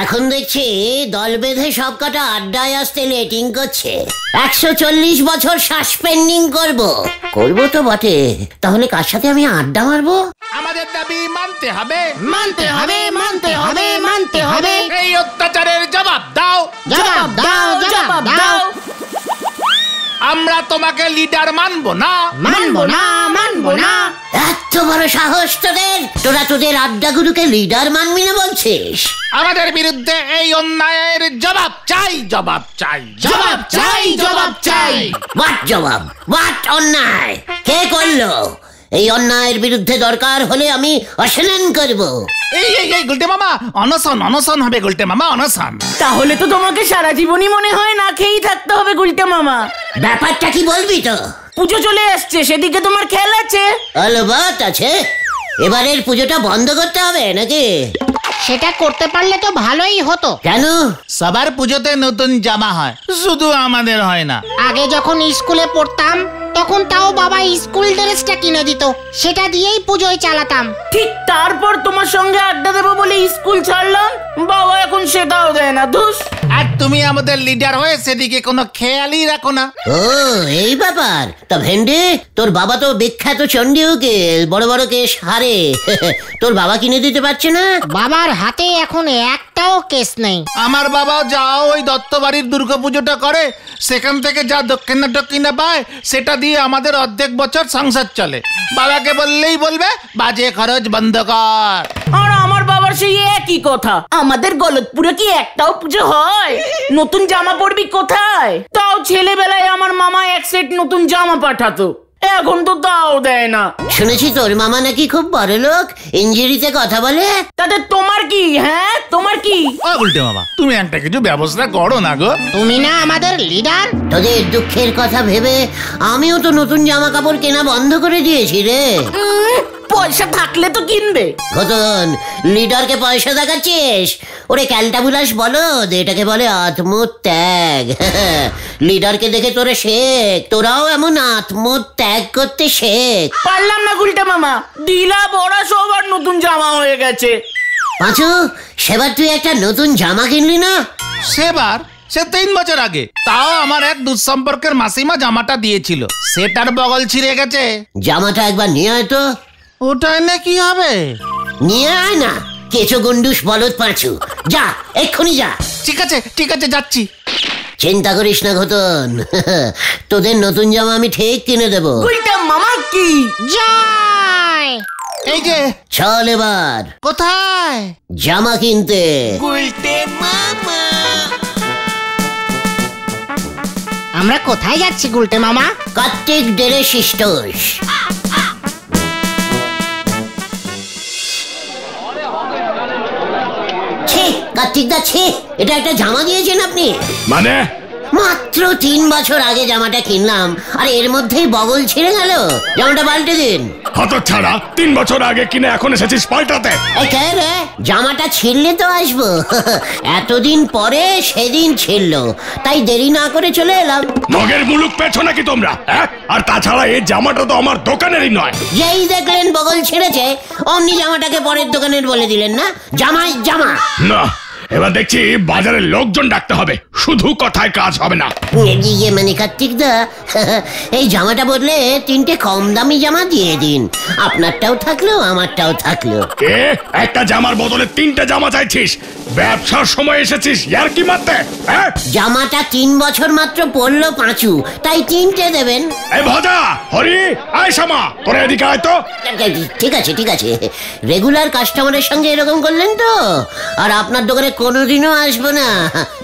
এখন দেখছি দল বেঁধে সব কটা আড্ডায় আসতে লেটিং করছে। 140 বছর সাসপেন্ডিং করবো তো বটে, তাহলে কার সাথে আমি আড্ডা মারবো? আমাদের দাবি মানতে হবে, মানতে হবে, মানতে হবে, মানতে হবে। এই অত্যাচারের জবাব দাও, জবাব দাও, জবাব দাও। আমরা তোমাকে লিডার মানবো না, মানবো না, মানবো না। এত বড় সাহস তোদের! তোরা তোদের আড্ডাগুলোকে লিডার মানবি না বলছিস? আমাদের বিরুদ্ধে এই অন্যায়ের জবাব চাই, জবাব চাই, জবাব চাই, জবাব চাই। হোয়াট জবাব? হোয়াট অন্যায়? কে করলো? এই অন্যায়ের বিরুদ্ধে দরকার হলে আমি অশাসন করব। এই গুলটে মামা, অনশন অনশন হবে গুলটে মামা, অনশন। তাহলে তো তোমাকে সারা জীবনই মনে হয় না খেয়েই থাকতে হবে গুলটে মামা। ব্যাপারটা কি বলবি তো? পুজো চলে আসছে, সেদিকে তোমার খেয়াল আছে? অলবাত আছে। এবারের পুজোটা বন্ধ করতে হবে নাকি? সেটা করতে পারলে তো ভালোই হতো। কেন? সবার পুজোতে নতুন জামা হয়, শুধু আমাদের হয় না। আগে যখন স্কুলে পড়তাম তখন তাও বাবা স্কুল ড্রেসটা কিনে দিত, সেটা দিয়েই পুজোয় চালাতাম। ঠিক তারপর তোমার সঙ্গে আড্ডা দেবো বলে স্কুল ছাড়লাম, বাবা এখন সেটাও দেয় না। ধুস। আর তুমি আমাদের লিডার হয়ে সেদিকে কোনো খেয়ালই রাখো না। ও এই ব্যাপার। তা ভেন্ডি, তোর বাবা তো বিখ্যাত চণ্ডী উকিল, বড় বড় কেস হারে। তোর বাবা কিনে দিতে পারছে না? বাবার হাতে এখন একটাও কেস নেই। আমার বাবাও যাও ওই দত্ত বাড়ির দুর্গাপুজোটা করে, সেখান থেকে যা দক্ষিণা টক্ষিণা পায় সেটা দিয়ে আমাদের অর্ধেক বছর সংসার চলে। বাবাকে বললেই বলবে বাজে খরচ বন্ধ কর। আর আমার বাবার সেই একই কথা। আমাদের গলতপুরে কি একটাও পুজো হয়? নতুন জামা পরবি কোথায়? তাও ছেলেবেলায় আমার মামা এক সেট নতুন জামা পাঠাতো, এখন তো তাও দেয় না। শুনেছি তোর মামা নাকি খুব বড় লোক, ইঞ্জিরিতে কথা বলে। তাতে তোমার কি? হ্যাঁ তোমার কি? ও উল্টে মামা, তুমি একটা কিছু ব্যবস্থা করো না গো। তুমি না আমাদের লিডার? তোদের দুঃখের কথা ভেবে আমিও তো নতুন জামা কাপড় কেনা বন্ধ করে দিয়েছি রে। পয়সা থাকলে তো কিনবে। ঘটন, লিডারকে পয়সা দেখাচ্ছিস? ওরে ক্যালটাবুলাস বলদ, এটাকে বলে আত্মত্যাগ। লিডারকে দেখে তোরে শেখ, তোরাও এমন আত্মত্যাগ করতে শেখ। পারলাম না গুলটা মামা, ঢিলা বড়া সবার নতুন জামা হয়ে গেছে। পাঁচু, সেবার তুই একটা নতুন জামা কিনলি না? সেবার? সে 3 বছর আগে। তাও আমার এক দুঃসম্পর্কের মাসিমা জামাটা দিয়েছিল, সেটার বগল ছিঁড়ে গেছে। জামাটা একবার নিয়ে আয় তো। ওটা এনে কি হবে? নিয়ে আয় না, কেঁচো গুন্ডুস বলদ পাঁচু। যা, এক্ষুনি যা। ঠিক আছে ঠিক আছে, যাচ্ছি। চিন্তা করিস না ঘটন, তোদের নতুন জামা আমি ঠিক কিনে দেবো। গুলটা মামা কি জয়! এই যে চল এবার। কোথায়? জামা কিনতে। আমরা কোথায় যাচ্ছি গুলটে মামা? কার্তিক ডেরে শিষ্টস। কার্তিক দা, এটা একটা জামা দিয়েছেন আপনি? মানে মাত্র 3 বছর আগে জামাটা কিনলাম, আর এর মধ্যেই বগল ছিঁড়ে গেল। জামাটা পাল্টে দিন। হতচ্ছাড়া, 3 বছর আগে কিনে এখন এসেছিস পাল্টাতে? এই কে রে? জামাটা ছিঁড়লে তো আসবো। এতদিন পরে সেদিন ছিঁড়লো, তাই দেরি না করে চলে এলাম। নগের মুলুক পেছো নাকি তোমরা? আর তাছাড়া এই জামাটা তো আমার দোকানেরই নয়। যেই দেখলেন বগল ছিঁড়েছে, অমনি জামাটাকে পরের দোকানের বলে দিলেন না? জামাই জামা না, এবার দেখছি বাজারের লোকজন ডাকতে হবে, শুধু কথায় কাজ হবে না। মানে কার্তিক দা, এই জামাটা বদলে 3টে কম দামি জামা দিয়ে দিন। আপনারটাও থাকলো, আমারটাও থাকলো। একটা জামার বদলে 3টে জামা চাইছিস? ব্যবসার সময় এসেছিস ইয়ার্কি মারতে? জামাটা 3 বছর মাত্র পরলো পাঁচু, তাই 3টে দেবেন। এই ভজা, হরি, আয় শামা, তোরা এদিকে আয় তো। ঠিক আছে ঠিক আছে, রেগুলার কাস্টমারের সঙ্গে এরকম করলেন তো, আর আপনার দোকানে কোনোদিনও আসবো না।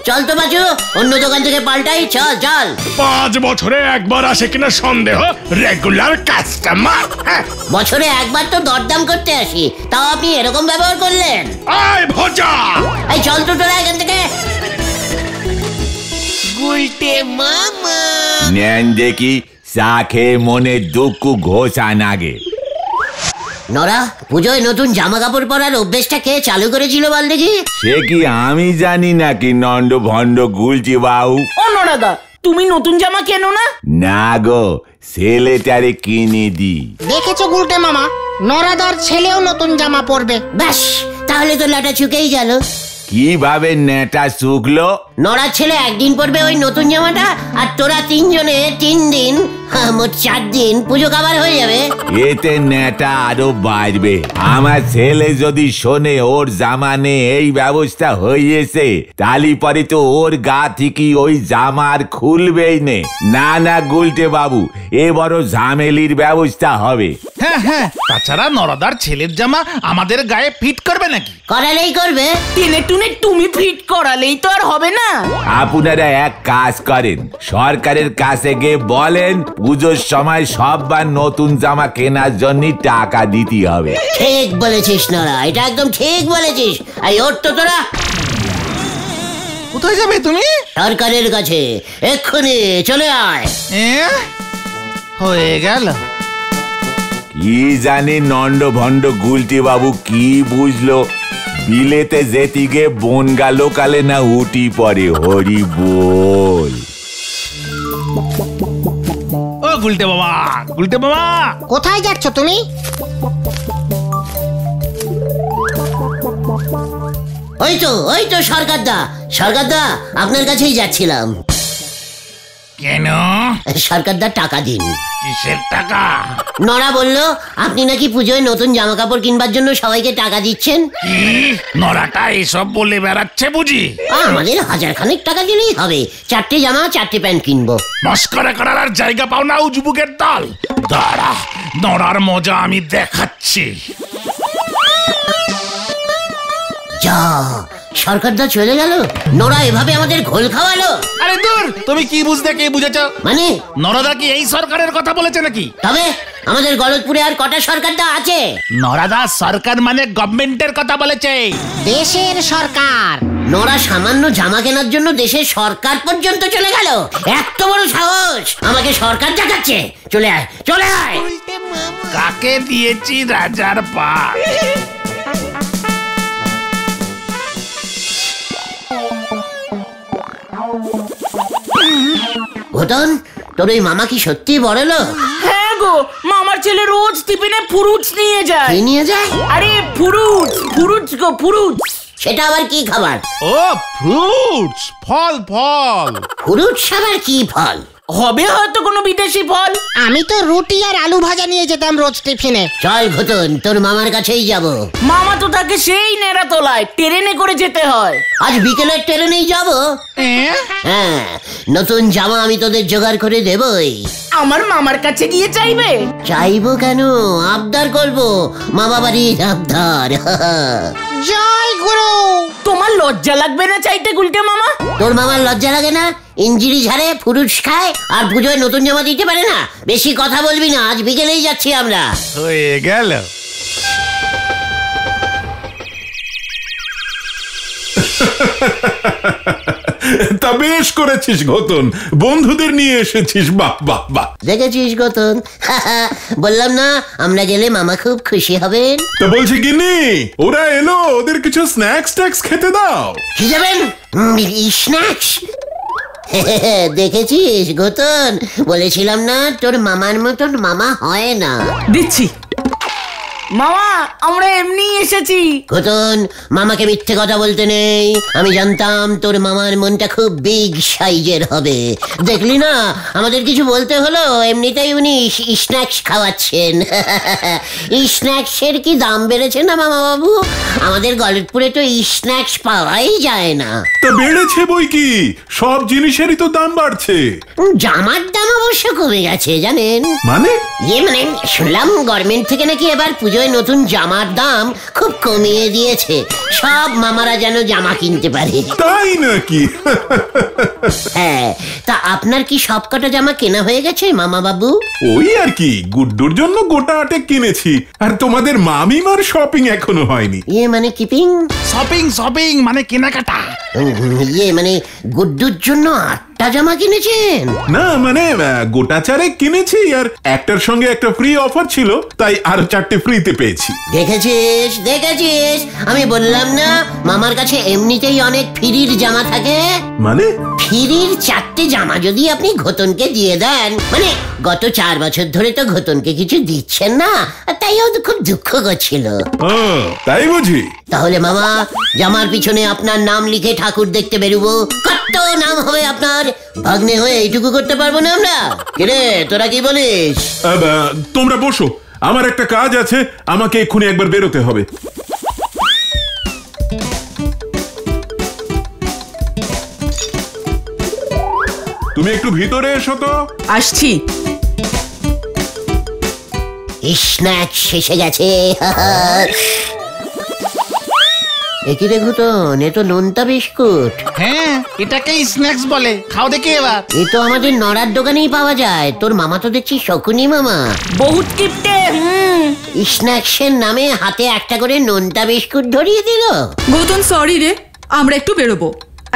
চল তো বাজু, অন্য দোকান থেকে পাল্টাই। চল চল। 5 বছরে একবার আসে কিনা সন্দেহ, রেগুলার কাস্টমার। বছরে একবার তো দরদাম করতে আসি, তাও আপনি এরকম ব্যবহার করলেন। আয় ভজা, এই চল তো তোরা এখান থেকে। নেন দেখি, চা খেয়ে মনে দুঃখ ঘোষা নাগে। নরা, পুজোয় নতুন জামা কাপড় পরার অভ্যেসটা কে চালু করেছিল বল দেখি? সে কি আমি জানি নাকি নন্দ ভন্ড গুলছি বাবু? ও নরাদা, তুমি নতুন জামা কেনো না? না গো, ছেলেটারে কিনে দি। দেখেছো গুলটে মামা, নরাদার ছেলেও নতুন জামা পরবে। ব্যাস, তাহলে তো লাটা চুকেই গেল। কিভাবে নেটা শুকলো? নড়ার ছেলে একদিন পরবে ওই নতুন জামাটা, আর তোরা তিনজনে 3 দিন, মোট 4 দিন পুজো কাবার হয়ে যাবে। এতে নেটা আরো বাড়বে। আমার ছেলে যদি শোনে ওর জামা নেই এই ব্যবস্থা হয়েছে, তালি পরে তো ওর গা থেকে ওই জামা আর খুলবেই নে। না না গুলটে বাবু, এ বড় ঝামেলির ব্যবস্থা হবে। হ্যাঁ হ্যাঁ, তাছাড়া নরদার ছেলের জামা আমাদের গায়ে ফিট করবে নাকি? করালেই করবে। টেনে টুনে তুমি ফিট করালেই তো আর হবে না। আপনারা এক কাজ করেন, সরকারের কাছে গিয়ে বলেন পুজোর সময় সববার নতুন জামা কেনার জন্য টাকা দিতে হবে। ঠিক বলেছিস নড়া, এটা একদম ঠিক বলেছিস। আর ওর তো তোরা কোথায় যাবে তুমি? সরকারের কাছে, এক্ষুনি চলে আয়। হয়ে গেল। কি জানি নন্ড ভণ্ড গুলটি বাবু কি বুঝলো, বিলেতে যেতিগে বনগা লোকালে না উটি পরে। হরি বল। ও গুলটে বাবা, গুলটে বাবা, কোথায় যাচ্ছ তুমি? ওই তো সরকারদা, সরকারদা আপনার কাছেই যাচ্ছিলাম। কেন? সরকারদা টাকা দিন। কিসের টাকা? নড়া বলল আপনি নাকি পুজোয় নতুন জামা কাপড় কিনবার জন্য সবাইকে টাকা দিচ্ছেন। কি নরাটা এসব বলে বেড়াচ্ছে বুঝি? আমাদের 1000 খানেক টাকা দিলেই হবে, 4টে জামা 4টে প্যান্ট কিনবো। মস্করা করার আর জায়গা পাও না উজবুকের দল। দাঁড়া, নড়ার মজা আমি দেখাচ্ছি। যা, সরকারদা চলে গেল। নড়া এভাবে আমাদের ঘোল খাওয়ালো। আরে দূর, তুমি কি বুঝতে কি বুঝেছ? মানে নরদা কি এই সরকারের কথা বলেছে নাকি? তবে আমাদের গলতপুরে আর কটা সরকারদা আছে? নরাদা সরকার মানে গভর্নমেন্টের কথা বলেছে। দেশের সরকার। নড়া সামান্য জামা কেনার জন্য দেশের সরকার পর্যন্ত চলে গেল। এত বড় সাহস, আমাকে সরকার দেখাচ্ছে। চলে আয়, চলে আয়। কাকে দিয়েছি রাজার পাট? ঘটন, তোর ওই মামা কি সত্যি বড় লোক? হ্যাঁ গো, মামার ছেলে রোজ টিফিনে ফুরুটস নিয়ে যায়। কি নিয়ে যায়? আরে ফুরুটস গো, ফুরুটস। সেটা আবার কি খাবার? ও ফ্রুটস, ফল ফল। ফুরুট আবার কি ফল? হবে হয়তো কোনো বিদেশি ফল। আমি তো রুটি আর আলু ভাজা নিয়ে যেতাম রোজ টিফিনে। চল ঘটন, তোর মামার কাছেই যাব। মামা তো তাকে সেই নেড়া তোলায় ট্রেনে করে যেতে হয়। আজ বিকেলের ট্রেনেই যাব। হ্যাঁ, নতুন জামা আমি তোদের জোগাড় করে দেবই। আমার মামার কাছে গিয়ে চাইবে? চাইবো কেন, আবদার করব। মামা বাড়ির আবদার। জয় গুরু। তোমার লজ্জা লাগবে না চাইতে গুলটে মামা? তোর মামার লজ্জা লাগে না? ইঞ্জিরি ঝাড়ে, ফুরুট খায়, আর পুজোয় নতুন জামা দিতে পারে না। বেশি কথা বলবি না, আজ বিকেলেই যাচ্ছি আমরা। হয়ে গেল। তা বেশ করেছিস ঘতন, বন্ধুদের নিয়ে এসেছিস। বাহ বাহ বাহ। দেখেছিস গতন, বললাম না আমরা গেলে মামা খুব খুশি হবেন। তা বলছি গিন্নি, ওরা এলো, ওদের কিছু স্ন্যাক্স ট্যাক্স খেতে দাও। কি যাবেন? স্ন্যাক্স? দেখেছিস গতন, বলেছিলাম না তোর মামার মতন মামা হয় না। দিচ্ছি মামা, আমরা এমনি এসেছি। গতন, মামাকে মিথ্যে কথা বলতে নেই। আমি জানতাম তোর মামার মনটা খুব বিগ সাইজের হবে। দেখলি না, আমাদের কিছু বলতে হলো, এমনিতেই উনি স্ন্যাক্স খাওয়াচ্ছেন। স্ন্যাক্সের কি দাম বেড়েছে না মামা বাবু? আমাদের গলতপুরে তো স্ন্যাক্স পাওয়াই যায় না। তা বেড়েছে বই কি, সব জিনিসেরই তো দাম বাড়ছে। জামার দাম অবশ্য কমে গেছে জানেন। মানে? মানে শুনলাম গভর্নমেন্ট থেকে নাকি এবার পুজোয় নতুন জামার দাম খুব কমিয়ে দিয়েছে, সব মামারা যেন জামা কিনতে পারে। তাই নাকি? হ্যাঁ, তা আপনার কি সব কটা জামা কেনা হয়ে গেছে মামা বাবু? ওই আর কি, গুড্ডুর জন্য গোটা আটে কিনেছি, আর তোমাদের মামিমার শপিং এখনো হয়নি। মানে কিপিং? শপিং শপিং মানে কেনাকাটা। মানে গুড্ডুর জন্য 4টা জামা কিনেছেন? না মানে গোটা 4 কিনেছি, আর একটার সঙ্গে একটা ফ্রি অফার ছিল, তাই আরো 4টে ফ্রিতে পেয়েছি। দেখেছিস দেখেছিস, আমি বললাম না মামার কাছে এমনিতেই অনেক ফ্রির জামা থাকে। মানে ফ্রির 4টে জামা যদি আপনি ঘোতনকে দিয়ে দেন, মানে গত 4 বছর ধরে তো ঘোতনকে কিছু দিচ্ছেন না, তাই ও তো খুব দুঃখ করছিল। তাই বুঝি? তাহলে মামা জামার পিছনে আপনার নাম লিখে ঠাকুর দেখতে বেরোবো। কত নাম হবে আপনার, ভাগ্নে হয়ে এইটুকু করতে পারবো না আমরা? কিরে তোরা কি বলিস? তোমরা বসো, আমার একটা কাজ আছে, আমাকে এক্ষুনি একবার বেরোতে হবে। তুমি একটু ভিতরে এসো তো। আসছি। স্ন্যাক্স শেষে গেছে। একই রে ঘুতন, এ তো নোনতা বিস্কুট। হ্যাঁ, এটাকেই স্ন্যাক্স বলে। খাও দেখি এবার। এ তো আমাদের নড়ার দোকানেই পাওয়া যায়। তোর মামা তো দেখছি শকুনি মামা। বহুত কিপটে। স্ন্যাক্সের নামে হাতে একটা করে নোনতা বিস্কুট ধরিয়ে দিল। গৌতম সরি রে, আমরা একটু বেরোবো,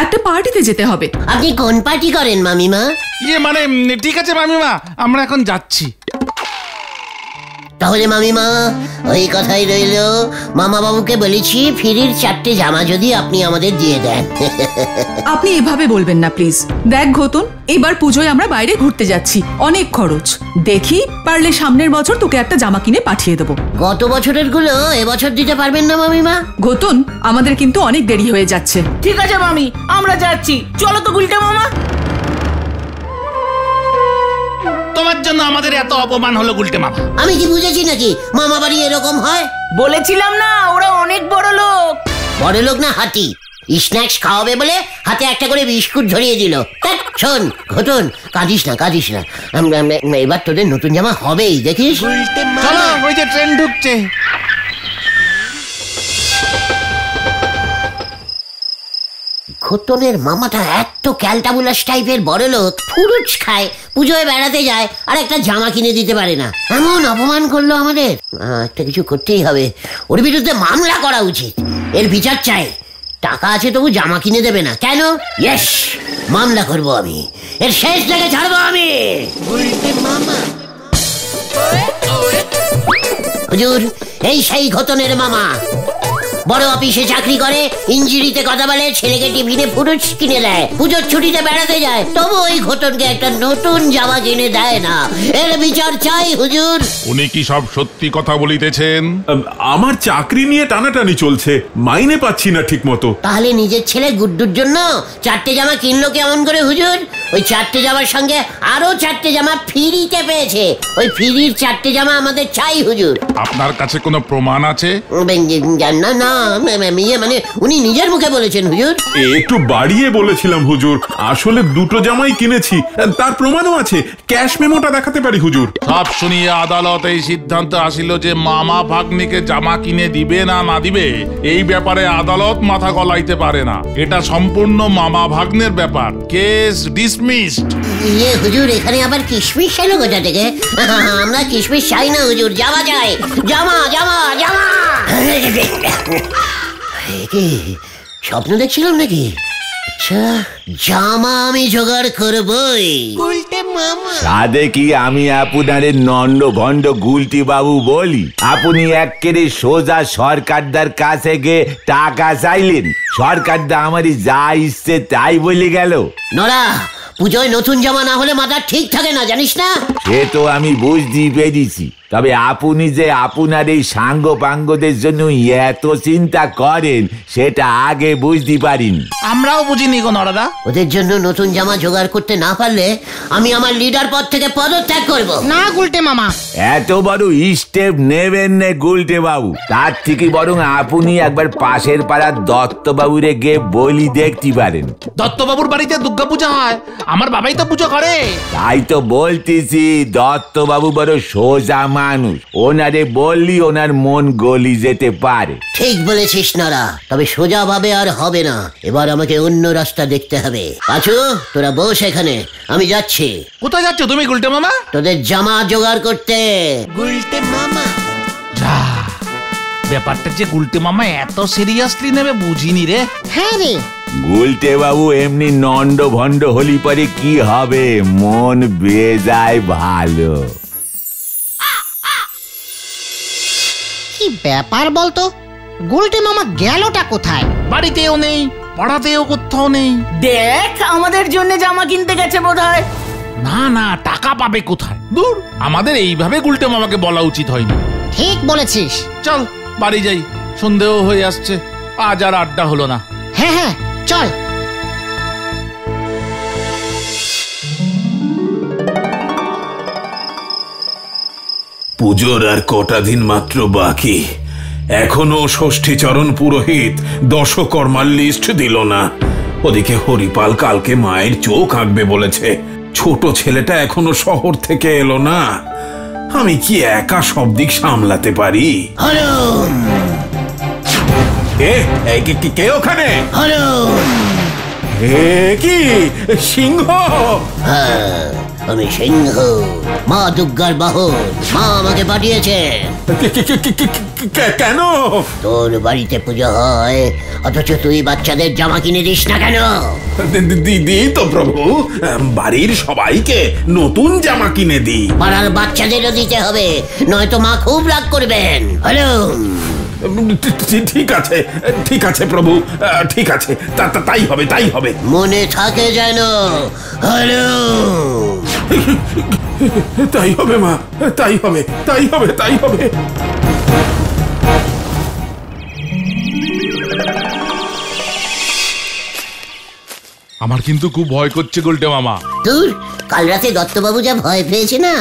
একটা পার্টিতে যেতে হবে। আপনি কোন পার্টি করেন মামিমা? মানে ঠিক আছে মামিমা, আমরা এখন যাচ্ছি। তাহলে মামিমা ওই কথাই রইল, মামা বাবুকে বলেছি ফ্রির 4টে জামা যদি আপনি আমাদের দিয়ে দেন। আপনি এভাবে বলবেন না প্লিজ। দেখ ঘোতন, এবার পুজোয় আমরা বাইরে ঘুরতে যাচ্ছি, অনেক খরচ। দেখি পারলে সামনের বছর তোকে একটা জামা কিনে পাঠিয়ে দেবো। গত বছরের গুলো এবছর দিতে পারবেন না মামিমা? ঘোতন, আমাদের কিন্তু অনেক দেরি হয়ে যাচ্ছে। ঠিক আছে মামি, আমরা যাচ্ছি। চলো তো গুলটে মামা। তোমার জন্য আমাদের এত অপমান হলো গুলটে মামা। আমি কি বুঝেছি নাকি মামা বাড়ি এরকম হয়? বলেছিলাম না ওরা অনেক বড় লোক। বড় লোক না হাতি। স্ন্যাক্স খাওয়াবে বলে হাতে একটা করে বিস্কুট ধরিয়ে দিল। শোন ঘটন, কাঁদিস না কাঁদিস না, এবার তোদের নতুন জামা হবেই, দেখিস। চলো, ওই যে ট্রেন ঢুকছে। ঘটনের মামাটা এত ক্যালটাবুলাস টাইপের বড় লোক, ফুরুচ খায়, পুজোয় বেড়াতে যায়, আর একটা জামা কিনে দিতে পারে না। এমন অপমান করলো আমাদের। একটা কিছু করতেই হবে, ওর বিরুদ্ধে মামলা করা উচিত। এর বিচার চাই। টাকা আছে তবু জামা কিনে দেবে না কেন? ইয়েস, মামলা করব আমি, এর শেষ থেকে ছাড়বো আমি। মামা হুজুর, এই সেই ঘটনের মামা, বড় অফিসে চাকরি করে, ইঞ্জিরিতে কথা বলে, ছেলেকে টিফিনে ফুরুচ কিনে দেয়, পুজোর ছুটিতে বেড়াতে যায়, তবু ওই ঘটনকে একটা নতুন জামা কিনে দেয় না। এর বিচার চাই হুজুর। উনি কি সব সত্যি কথা বলিতেছেন? আমার চাকরি নিয়ে টানাটানি চলছে, মাইনে পাচ্ছি না ঠিক মতো। তাহলে নিজের ছেলে গুড্ডুর জন্য 4টে জামা কিনলো কেমন করে হুজুর? ওই 4টে জামার সঙ্গে আরো 4টে জামা ফ্রিতে পেয়েছে। ওই ফ্রির 4টে জামা আমাদের চাই হুজুর। আপনার কাছে কোনো প্রমাণ আছে? না না, মানে উনি নিজের মুখে বলেছেন হুজুর। একটু বাড়িয়ে বলেছিলাম হুজুর, আসলে 2টো জামাই কিনেছি, তার প্রমাণও আছে, ক্যাশ মেমোটা দেখাতে পারি হুজুর। সব শুনিয়ে আদালত এই সিদ্ধান্ত আসিল যে মামা ভাগ্নিকে জামা কিনে দিবে না না দিবে এই ব্যাপারে আদালত মাথা গলাইতে পারে না। এটা সম্পূর্ণ মামা ভাগ্নের ব্যাপার। Case dismissed. হুজুর, এখানে আবার কিশমিশ এলো কোথা থেকে? আমরা কিশমিশ চাই না হুজুর, জামা চাই, জামা জামা জামা। কি স্বপ্ন দেখছিলাম নাকি? আচ্ছা, জামা আমি জোগাড় করবই। সাদে কি আমি আপনারে নন্দ ভণ্ড গুলটি বাবু বলি? আপনি একেবারে সোজা সরকারদার কাছে গিয়ে টাকা চাইলেন, সরকারদা আমারই যা ইচ্ছে তাই বলে গেল। নড়া, পুজোয় নতুন জামা না হলে মাথা ঠিক থাকে না, জানিস না? সে তো আমি বুঝতেই পেরেছি, তবে আপনি যে আপনার এই সাঙ্গ পাঙ্গদের জন্য এত চিন্তা করেন সেটা আগে বুঝতে পারিনি। আমরাও বুঝিনি গো নরদা। ওদের জন্য নতুন জামা জোগাড় করতে না পারলে আমি আমার লিডার পদ থেকে পদত্যাগ করব। না গুলটে মামা, এত বড় স্টেপ নেবেন না গুলটে বাবু। তার থেকে বরং আপনি একবার পাশের পাড়ার দত্তবাবুরে গিয়ে বলি দেখতে পারেন। দত্তবাবুর বাড়িতে দুর্গা পূজা হয়, আমার বাবাই তো পুজো করে। তাই তো বলতেছি, দত্তবাবু বড় সোজা মানুষ, ওনারে বললি ওনার মন গলি যেতে পারে। ঠিক বলেছিস নরা, তবে সোজা ভাবে আর হবে না, এবার আমাকে অন্য রাস্তা দেখতে হবে। পাঁচু, তোরা বস এখানে, আমি যাচ্ছি। কোথায় যাচ্ছ তুমি গুলটে মামা? তোদের জামা জোগাড় করতে। গুলটে মামা, যা, ব্যাপারটা যে গুলটে মামা এত সিরিয়াসলি নেবে বুঝিনি রে। হ্যাঁ রে, গুলটে বাবু এমনি নন্ড ভন্ড হলি পরে কি হবে, মন বেজায় ভালো। কি ব্যাপার বলতো, গুলটে মামা গেলটা কোথায়? বাড়িতেও নেই, পাড়াতেও কোথাও নেই। দেখ, আমাদের জন্য জামা কিনতে গেছে বোধহয়। না না, টাকা পাবে কোথায়? দূর, আমাদের এইভাবে গুলটে মামাকে বলা উচিত হয়নি। ঠিক বলেছিস। চল বাড়ি যাই, সন্দেহ হয়ে আসছে, আজ আর আড্ডা হলো না। হ্যাঁ হ্যাঁ, চল। পুজোর আর কটা দিন মাত্র বাকি, এখনো ষষ্ঠীচরণ পুরোহিত দশকর্মার লিস্ট দিল না। ওদিকে হরিপাল কালকে মায়ের চোখ আঁকবে বলেছে। ছোট ছেলেটা এখনো শহর থেকে এলো না। আমি কি একা সব দিক সামলাতে পারি? কে ওখানে? কি সিংহ? আমি সিংহ, মা দুর্গার বাহন। মা আমাকে পাঠিয়েছে। কেন? তোর বাড়িতে পুজো হয়, অথচ তুই বাচ্চাদের জামা কিনে দিস না কেন? দিদি তো প্রভু, বাড়ির সবাইকে নতুন জামা কিনে দিই। পাড়ার বাচ্চাদেরও দিতে হবে, নয়তো মা খুব রাগ করবেন। হ্যালো, ঠিক আছে ঠিক আছে প্রভু, ঠিক আছে, তাই হবে তাই হবে। মনে থাকে যেন। হ্যালো, তাই হবে মা, তাই হবে তাই হবে তাই হবে। আমার কিন্তু খুব ভয় করছে গুলটে মামা। দূর, কাল রাতে দত্তবাবু যা ভয় পেয়েছে না,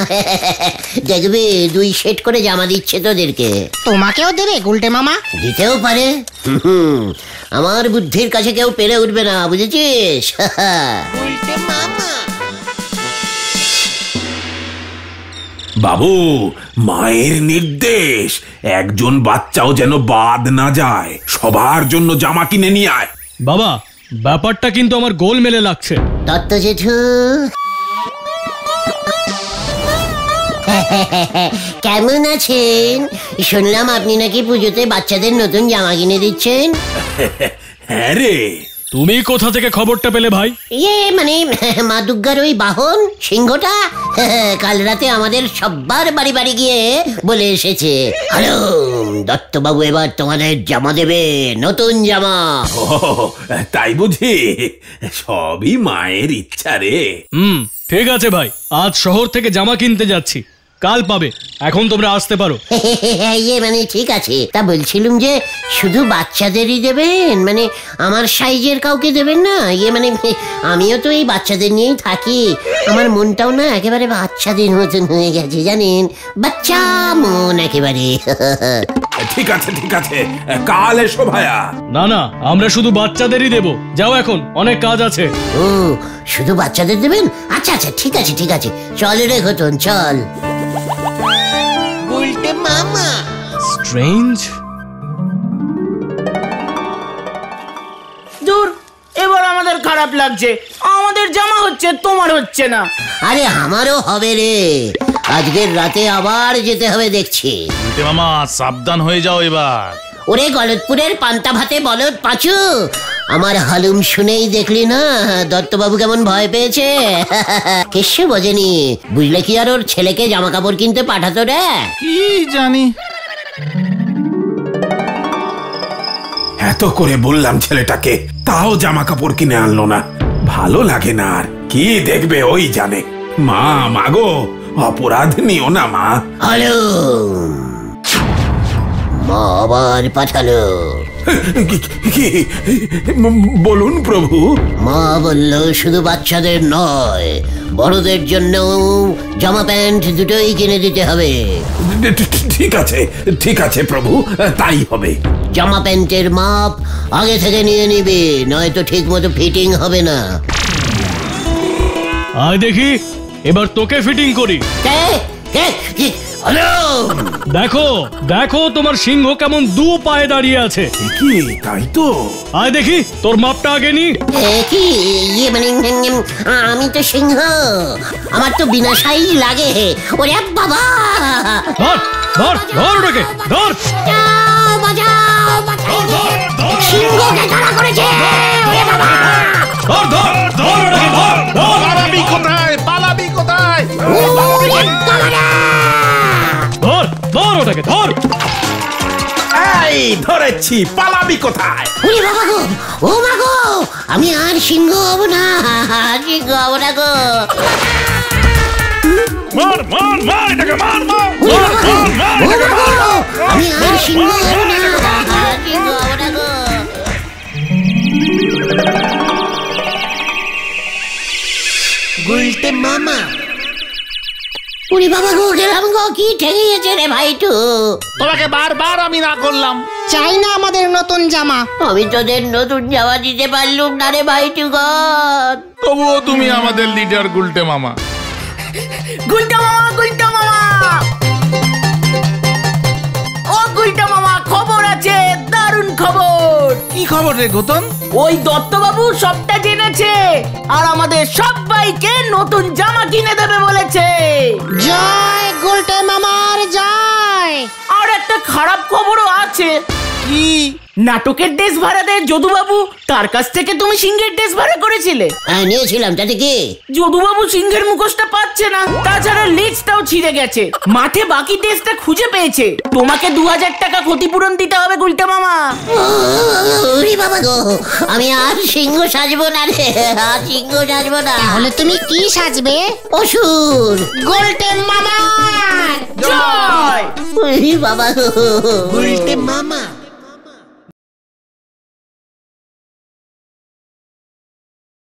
দেখবে 2 সেট করে জামা দিচ্ছে তোদেরকে। তোমাকেও দেবে গুলটে মামা? দিতেও পারে। আমার বুদ্ধির কাছে কেউ পেরে উঠবে না, বুঝেছিস? বাবু, মায়ের নির্দেশ, একজন বাচ্চাও যেন বাদ না যায়। সবার জন্য জামা কিনে নিয়ে আয়। বাবা, ব্যাপারটা কিন্তু আমার গোলমেলে লাগছে। দত্ত জেঠু, কেমন আছেন? শুনলাম আপনি নাকি পুজোতে বাচ্চাদের নতুন জামা কিনে দিচ্ছেন। হ্যাঁ রে। তুমি কোথা থেকে খবরটা পেলে ভাই? মানে মা দুর্গার ওই বাহন সিংহটা কাল রাতে আমাদের সবার বাড়ি বাড়ি গিয়ে বলে এসেছে। হ্যালো দত্তবাবু, এবার তোমাদের জামা দেবে, নতুন জামা। তাই বুঝি? সবই মায়ের ইচ্ছা রে। ঠিক আছে ভাই, আজ শহর থেকে জামা কিনতে যাচ্ছি, কাল পাবে। এখন তোমরা আসতে পারো। মানে ঠিক আছে, তা বলছিলাম যে শুধু বাচ্চাদেরই দেবেন, মানে আমার সাইজের কাউকে দেবেন না? মানে আমিও তো এই বাচ্চাদের নিয়েই থাকি, আমার মনটাও না একেবারে বাচ্চাদের মতন হয়ে গেছে জানেন, বাচ্চা মন একেবারে। ঠিক আছে ঠিক আছে, কাল এসো ভাইয়া। না না, আমরা শুধু বাচ্চাদেরই দেব। যাও, এখন অনেক কাজ আছে। ও, শুধু বাচ্চাদের দেবেন? আচ্ছা আচ্ছা, ঠিক আছে ঠিক আছে, চল রে ঘটন, চল। স্ট্রেঞ্জ। দূর, এবার আমাদের খারাপ লাগছে। আমাদের জামা হচ্ছে, তোমার হচ্ছে না। আরে আমারও হবে রে, আজকের রাতে আবার যেতে হবে দেখছি। গুলটে মামা, সাবধান হয়ে যাও এবার। ওরে গলতপুরের পান্তা ভাতে বলদ পাঁচু, আমার হালুম শুনেই দেখলি না দত্তবাবু কেমন ভয় পেয়েছে। কিছু বোঝেনি, বুঝলে কি আর ওর ছেলেকে জামা কাপড় কিনতে পাঠাতো রে? কি জানি। এত করে বললাম ছেলেটাকে, তাও জামা কাপড় কিনে আনলো না। ভালো লাগে না আর। কি দেখবে ওই জানে। মা, মাগো, অপরাধ নিও না মা। হ্যালো, মা আবার পাঠালো। বলুন প্রভু। মা বলল শুধু বাচ্চাদের নয়, বড়দের জন্য জামা প্যান্ট দুটোই কিনে দিতে হবে। ঠিক আছে ঠিক আছে প্রভু, তাই হবে। জামা প্যান্টের মাপ আগে থেকে নিয়ে নিবি, নয়তো ঠিক মতো ফিটিং হবে না। আয় দেখি, এবার তোকে ফিটিং করি। দেখো দেখো, তোমার সিংহ কেমন 2 পায়ে দাঁড়িয়ে আছে। কি তাই তো? আয় দেখি, তোর মাপটা আগে নি। কি মানে আমি তো সিংহ, আমার তো বিনাশাই লাগে। ওরে বাবা, ধর ধর ধর ওটাকে, ধর। বাঁচাও বাঁচাও বাঁচাও, সিংহকে তাড়া করেছে। ওরে বাবা, ওকে, ধর। এই ধরেছি, পালাবি কোথায়? ওরে বাবা গো, ও মা গো, আমি আর সিংহ হব না, সিংহ হব না গো। মার মার মার এটাকে, মার মার ওরে মার বাবা গো, মার ও এটাকে, মা মার, গো, মার, আমি আর সিংহ মার, হব না, এটাকে মার, মার। সিংহ হব না গো। গুলটে মামা। ওরে বাবা গো, গেলাম গো, কি ঠেকিয়েছে রে ভাইটু। তোমাকে বারবার আমি না করলাম। চাই না আমাদের নতুন জামা। আমি তোদের নতুন জামা দিতে পারলুম না রে ভাইটু গন। তবুও তুমি আমাদের লিডার গুলটে মামা। গুলটা মামা, গুলটা মামা, ও গুলটা মামা, খবর আছে, দারুণ খবর। কি খবর রে ঘোতন? ওই দত্তবাবু সবটা জেনেছে আর আমাদের সবাইকে নতুন জামা কিনে দেবে বলেছে। জয় গুলটে মামার জয়। আর একটা খারাপ খবরও আছে। কি? নাটকের ড্রেস ভাড়া দেয় যদুবাবু, তার কাছ থেকে তুমি সিংহের ড্রেস ভাড়া করেছিলে। হ্যাঁ নিয়েছিলাম, তাতে কি? যদুবাবু সিংহের মুখোশটা পাচ্ছে না, তাছাড়া লেজটাও ছিঁড়ে গেছে। মাঠে বাকি ড্রেসটা খুঁজে পেয়েছে। তোমাকে 2000 টাকা ক্ষতিপূরণ দিতে হবে গুলটে মামা। ওরে বাবা গো, আমি আর সিংহ সাজবো না রে, আর সিংহ সাজবো না। তাহলে তুমি কি সাজবে? অসুর। গুলটে মামা জয়। ওরে বাবা গো, গুলটে মামা।